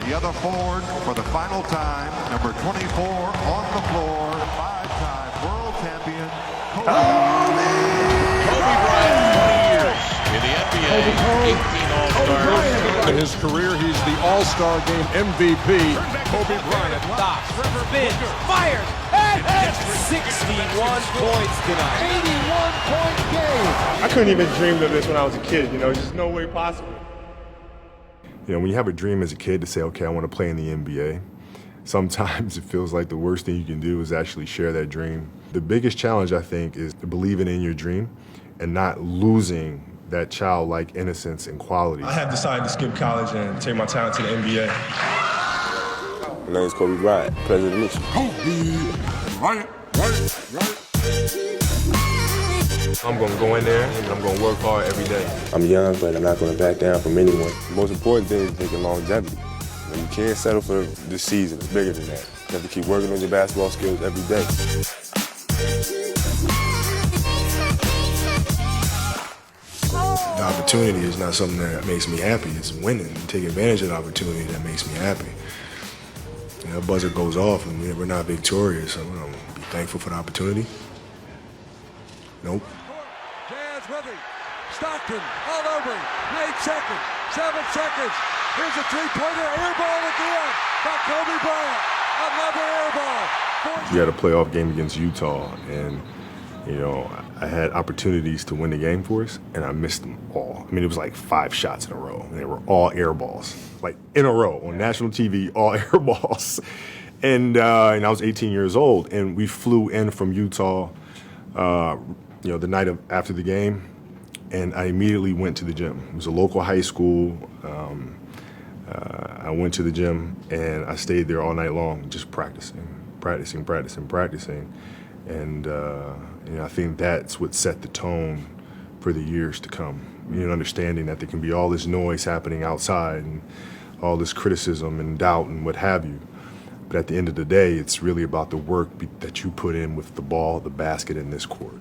The other forward for the final time, number 24 on the floor, five-time world champion, Kobe. Kobe Bryant, 20 years in the NBA, 18 All-Stars. In his career, he's the All-Star Game MVP. Kobe Bryant stops, spins, fires, and 61 points tonight. 81-point game. I couldn't even dream of this when I was a kid, just no way possible. When you have a dream as a kid to say, okay, I want to play in the NBA, sometimes it feels like the worst thing you can do is actually share that dream. The biggest challenge, I think, is believing in your dream and not losing that childlike innocence and quality. I have decided to skip college and take my talent to the NBA. My name is Kobe Bryant, pleasure to meet you. Kobe Bryant, right. I'm going to go in there and I'm going to work hard every day. I'm young, but I'm not going to back down from anyone. The most important thing is thinking longevity. You can't settle for this season. It's bigger than that. You have to keep working on your basketball skills every day. The opportunity is not something that makes me happy. It's winning and taking advantage of the opportunity that makes me happy. A buzzer goes off and we're not victorious, so I'm going to be thankful for the opportunity. Nope. Jazz with him. Stockton all over him. 8 seconds. 7 seconds. Here's a three-pointer. Air ball again by Kobe Bryant. Another air ball. We had a playoff game against Utah, and I had opportunities to win the game for us, and I missed them all. I mean, it was like 5 shots in a row, and they were all air balls, like in a row on national TV, all air balls. And I was 18 years old, and we flew in from Utah, the night after the game, and I immediately went to the gym. It was a local high school. I went to the gym, and I stayed there all night long, just practicing. And I think that's what set the tone for the years to come. Understanding that there can be all this noise happening outside and all this criticism and doubt and what have you. But at the end of the day, it's really about the work that you put in with the ball, the basket, and this court.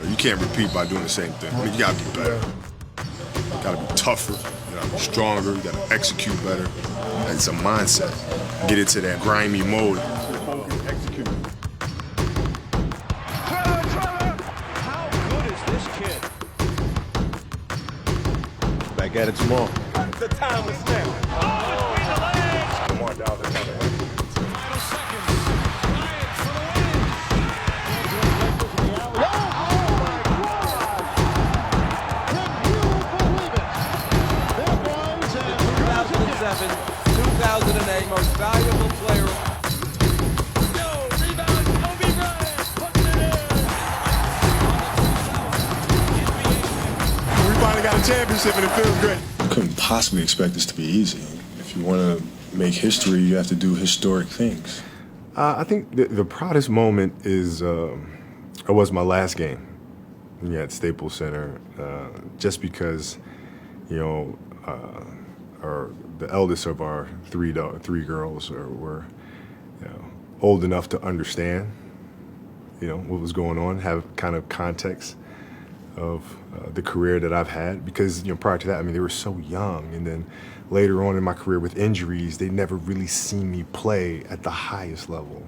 You can't repeat by doing the same thing. You gotta be better. You gotta be tougher. You gotta be stronger. You gotta execute better. It's a mindset. Get into that grimy mode. Execute. How good is this kid? Back at it tomorrow. The time is now. Come on down the tunnel. Final seconds. Bryant for the win. The 2008 most valuable player. Rebound, Kobe Bryant, putting it in. We finally got a championship and it feels great. You couldn't possibly expect this to be easy. If you want to make history, you have to do historic things. I think the proudest moment was my last game at Staples Center, just because, the eldest of our three girls were old enough to understand, what was going on, have kind of context of the career that I've had. Because, prior to that, they were so young. And then later on in my career with injuries, they never really seen me play at the highest level,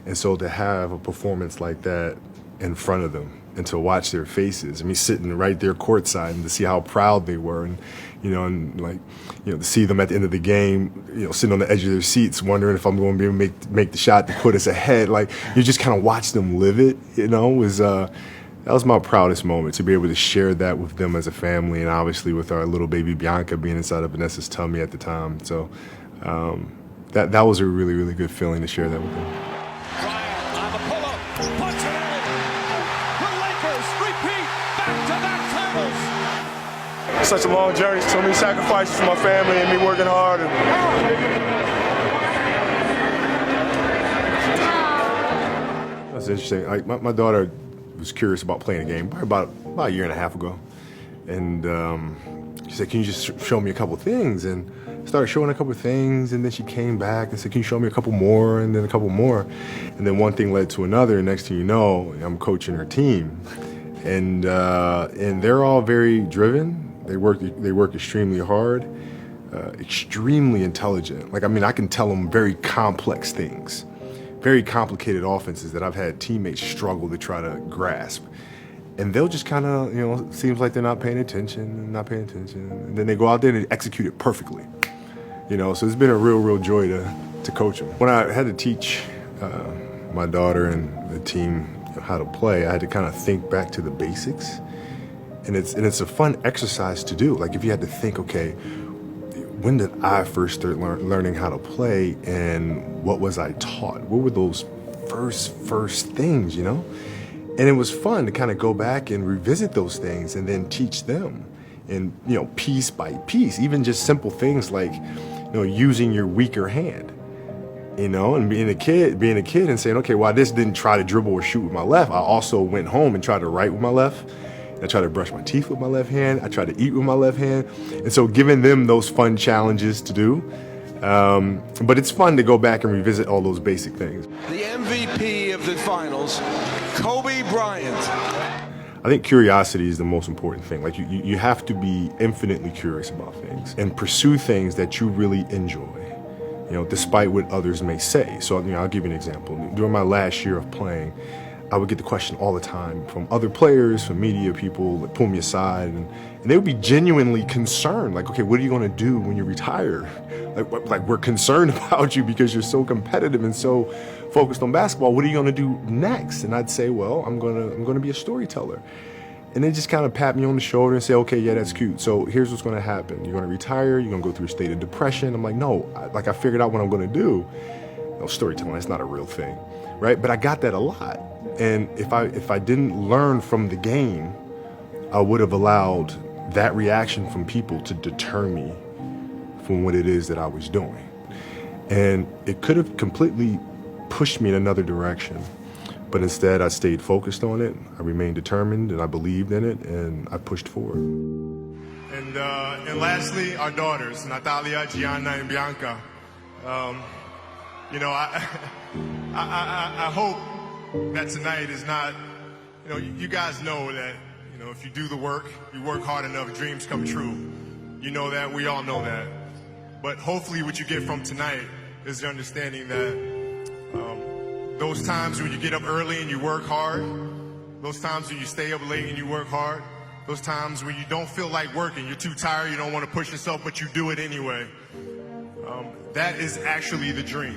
And so to have a performance like that in front of them and to watch their faces, sitting right there courtside and to see how proud they were and, to see them at the end of the game, sitting on the edge of their seats, wondering if I'm going to be able to make the shot to put us ahead. You just kind of watch them live it, that was my proudest moment, to be able to share that with them as a family, and obviously with our little baby Bianca being inside of Vanessa's tummy at the time. So that was a really, really good feeling to share that with them. Bryant on the pull-up, puts it in. The Lakers repeat back-to-back titles. It's such a long journey, so many sacrifices for my family and me working hard. That's interesting. My daughter was curious about playing a game probably about a year and a half ago, and she said, can you just show me a couple things? And started showing a couple things, and then she came back and said, can you show me a couple more, and then a couple more. And then one thing led to another, and next thing you know, I'm coaching her team. And they're all very driven. They work extremely hard, extremely intelligent. Like, I mean, I can tell them very complex things, very complicated offenses that I've had teammates struggle to try to grasp. And they'll just kind of, you know, seems like they're not paying attention, and then they go out there and execute it perfectly. You know, so it's been a real joy to coach them. When I had to teach my daughter and the team how to play, I had to kind of think back to the basics. And it's a fun exercise to do. Like, if you had to think, okay, when did I first start learning how to play, and what was I taught? What were those first things, you know? And it was fun to kind of go back and revisit those things and then teach them, and, you know, piece by piece, even just simple things like, you know, using your weaker hand, you know, and being a kid and saying, okay, well, I just didn't try to dribble or shoot with my left. I also went home and tried to write with my left. I tried to brush my teeth with my left hand. I tried to eat with my left hand. And so giving them those fun challenges to do. But it's fun to go back and revisit all those basic things. The MVP of the finals, Kobe Bryant. I think curiosity is the most important thing. Like, you have to be infinitely curious about things and pursue things that you really enjoy, you know, despite what others may say. So, you know, I'll give you an example. During my last year of playing, I would get the question all the time from other players, from media people that pull me aside, and they would be genuinely concerned. Like, okay, what are you going to do when you retire? Like, we're concerned about you because you're so competitive and so focused on basketball. What are you going to do next? And I'd say, well, I'm going to be a storyteller. And they just kind of pat me on the shoulder and say, okay, yeah, that's cute. So here's what's going to happen. You're going to retire. You're going to go through a state of depression. I'm like, no, I figured out what I'm going to do. No, storytelling, that's not a real thing, right? But I got that a lot. And if I didn't learn from the game, I would have allowed that reaction from people to deter me from what it is that I was doing. And it could have completely pushed me in another direction. But instead, I stayed focused on it. I remained determined, and I believed in it, and I pushed forward. And lastly, our daughters, Natalia, Gianna, and Bianca. You know, I hope that tonight is not, you know, you guys know that, you know, if you do the work, you work hard enough, dreams come true. You know that, we all know that. But hopefully what you get from tonight is the understanding that those times when you get up early and you work hard, those times when you stay up late and you work hard, those times when you don't feel like working, you're too tired, you don't want to push yourself, but you do it anyway. That is actually the dream.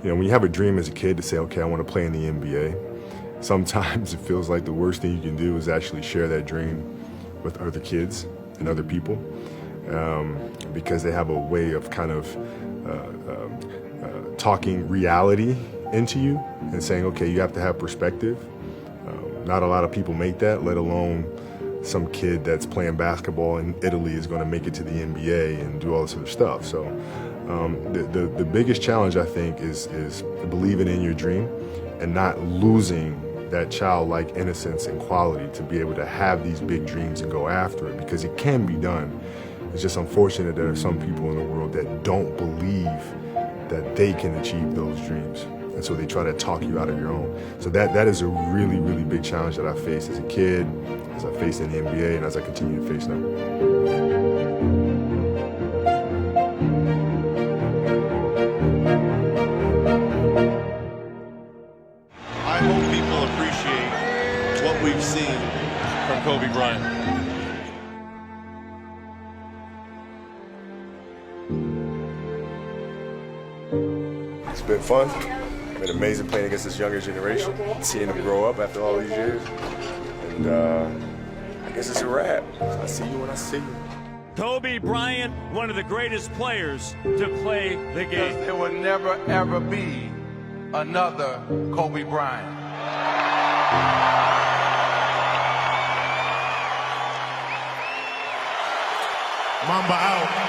You know, when you have a dream as a kid to say, okay, I want to play in the NBA, sometimes it feels like the worst thing you can do is actually share that dream with other kids and other people, because they have a way of kind of talking reality into you and saying, okay, you have to have perspective. Not a lot of people make that, let alone some kid that's playing basketball in Italy is going to make it to the NBA and do all this other stuff. So the biggest challenge, I think, is believing in your dream and not losing that childlike innocence and quality to be able to have these big dreams and go after it, because it can be done. It's just unfortunate there are some people in the world that don't believe that they can achieve those dreams. And so they try to talk you out of your own. So that is a really big challenge that I faced as a kid, as I faced in the NBA, and as I continue to face now. I hope people appreciate what we've seen from Kobe Bryant. It's been fun. It's been amazing playing against this younger generation, seeing them grow up after all these years. And I guess it's a wrap. I see you when I see you. Kobe Bryant, one of the greatest players to play the game. There will never, ever be another Kobe Bryant. Mamba out.